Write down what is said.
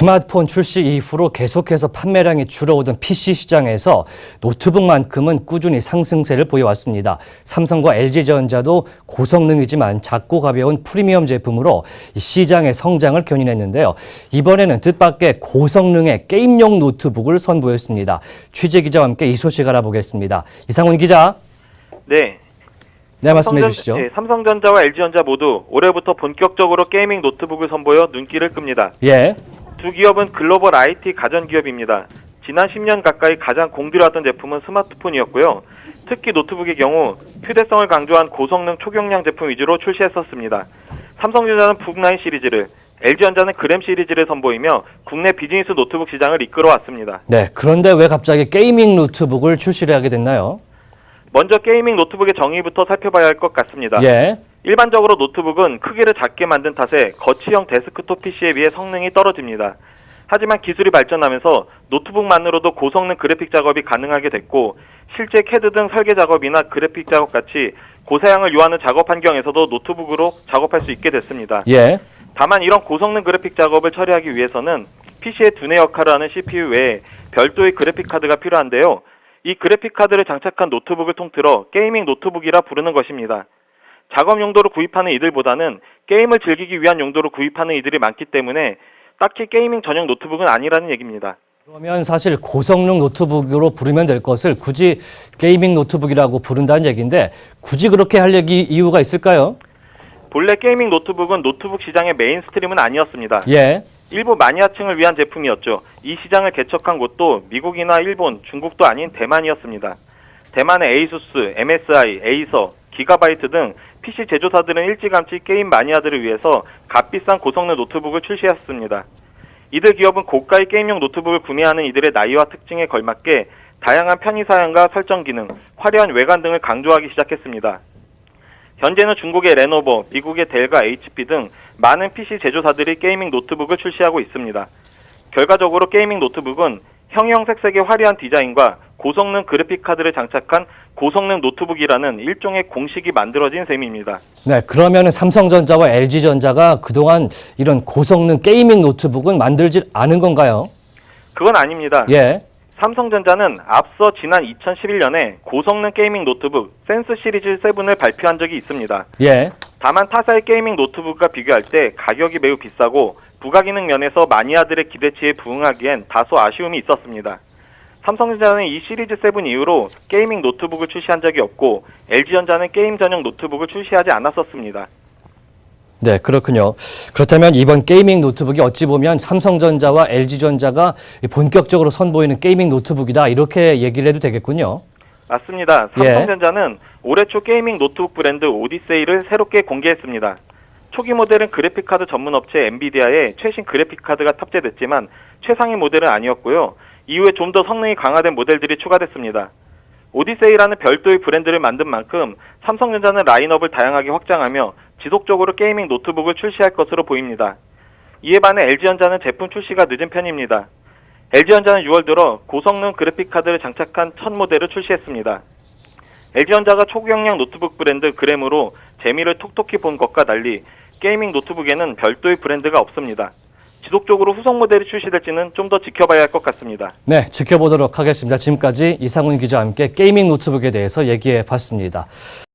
스마트폰 출시 이후로 계속해서 판매량이 줄어오던 PC 시장에서 노트북만큼은 꾸준히 상승세를 보여왔습니다. 삼성과 LG전자도 고성능이지만 작고 가벼운 프리미엄 제품으로 시장의 성장을 견인했는데요. 이번에는 뜻밖의 고성능의 게임용 노트북을 선보였습니다. 취재 기자와 함께 이 소식 알아보겠습니다. 이상훈 기자. 네, 말씀해 주시죠. 삼성전자와 LG전자 모두 올해부터 본격적으로 게이밍 노트북을 선보여 눈길을 끕니다. 예. 두 기업은 글로벌 IT 가전 기업입니다. 지난 10년 가까이 가장 공들여왔던 제품은 스마트폰이었고요. 특히 노트북의 경우 휴대성을 강조한 고성능 초경량 제품 위주로 출시했었습니다. 삼성전자는 북라인 시리즈를, LG전자는 그램 시리즈를 선보이며 국내 비즈니스 노트북 시장을 이끌어왔습니다. 네, 그런데 왜 갑자기 게이밍 노트북을 출시를 하게 됐나요? 먼저 게이밍 노트북의 정의부터 살펴봐야 할 것 같습니다. 예. 일반적으로 노트북은 크기를 작게 만든 탓에 거치형 데스크톱 PC에 비해 성능이 떨어집니다. 하지만 기술이 발전하면서 노트북만으로도 고성능 그래픽 작업이 가능하게 됐고, 실제 CAD 등 설계 작업이나 그래픽 작업 같이 고사양을 요하는 작업 환경에서도 노트북으로 작업할 수 있게 됐습니다. 예. 다만 이런 고성능 그래픽 작업을 처리하기 위해서는 PC의 두뇌 역할을 하는 CPU 외에 별도의 그래픽 카드가 필요한데요. 이 그래픽 카드를 장착한 노트북을 통틀어 게이밍 노트북이라 부르는 것입니다. 작업 용도로 구입하는 이들보다는 게임을 즐기기 위한 용도로 구입하는 이들이 많기 때문에 딱히 게이밍 전용 노트북은 아니라는 얘기입니다. 그러면 사실 고성능 노트북으로 부르면 될 것을 굳이 게이밍 노트북이라고 부른다는 얘기인데, 굳이 그렇게 할 이유가 있을까요? 본래 게이밍 노트북은 노트북 시장의 메인스트림은 아니었습니다. 예. 일부 마니아층을 위한 제품이었죠. 이 시장을 개척한 곳도 미국이나 일본, 중국도 아닌 대만이었습니다. 대만의 에이수스, MSI, 에이서, 기가바이트 등 PC 제조사들은 일찌감치 게임 마니아들을 위해서 값비싼 고성능 노트북을 출시했습니다. 이들 기업은 고가의 게임용 노트북을 구매하는 이들의 나이와 특징에 걸맞게 다양한 편의사양과 설정 기능, 화려한 외관 등을 강조하기 시작했습니다. 현재는 중국의 레노버, 미국의 델과 HP 등 많은 PC 제조사들이 게이밍 노트북을 출시하고 있습니다. 결과적으로 게이밍 노트북은 형형색색의 화려한 디자인과 고성능 그래픽 카드를 장착한 고성능 노트북이라는 일종의 공식이 만들어진 셈입니다. 네, 그러면 삼성전자와 LG전자가 그동안 이런 고성능 게이밍 노트북은 만들지 않은 건가요? 그건 아닙니다. 예. 삼성전자는 앞서 지난 2011년에 고성능 게이밍 노트북 센스 시리즈 7을 발표한 적이 있습니다. 예. 다만 타사의 게이밍 노트북과 비교할 때 가격이 매우 비싸고 부가기능 면에서 마니아들의 기대치에 부응하기엔 다소 아쉬움이 있었습니다. 삼성전자는 이 시리즈 7 이후로 게이밍 노트북을 출시한 적이 없고, LG전자는 게임 전용 노트북을 출시하지 않았었습니다. 네, 그렇군요. 그렇다면 이번 게이밍 노트북이 어찌 보면 삼성전자와 LG전자가 본격적으로 선보이는 게이밍 노트북이다, 이렇게 얘기를 해도 되겠군요. 맞습니다. 삼성전자는 올해 초 게이밍 노트북 브랜드 오디세이를 새롭게 공개했습니다. 초기 모델은 그래픽카드 전문 업체 엔비디아의 최신 그래픽카드가 탑재됐지만 최상위 모델은 아니었고요. 이후에 좀 더 성능이 강화된 모델들이 추가됐습니다. 오디세이라는 별도의 브랜드를 만든 만큼 삼성전자는 라인업을 다양하게 확장하며 지속적으로 게이밍 노트북을 출시할 것으로 보입니다. 이에 반해 LG전자는 제품 출시가 늦은 편입니다. LG전자는 6월 들어 고성능 그래픽카드를 장착한 첫 모델을 출시했습니다. LG전자가 초경량 노트북 브랜드 그램으로 재미를 톡톡히 본 것과 달리 게이밍 노트북에는 별도의 브랜드가 없습니다. 지속적으로 후속 모델이 출시될지는 좀 더 지켜봐야 할 것 같습니다. 네, 지켜보도록 하겠습니다. 지금까지 이상훈 기자와 함께 게이밍 노트북에 대해서 얘기해 봤습니다.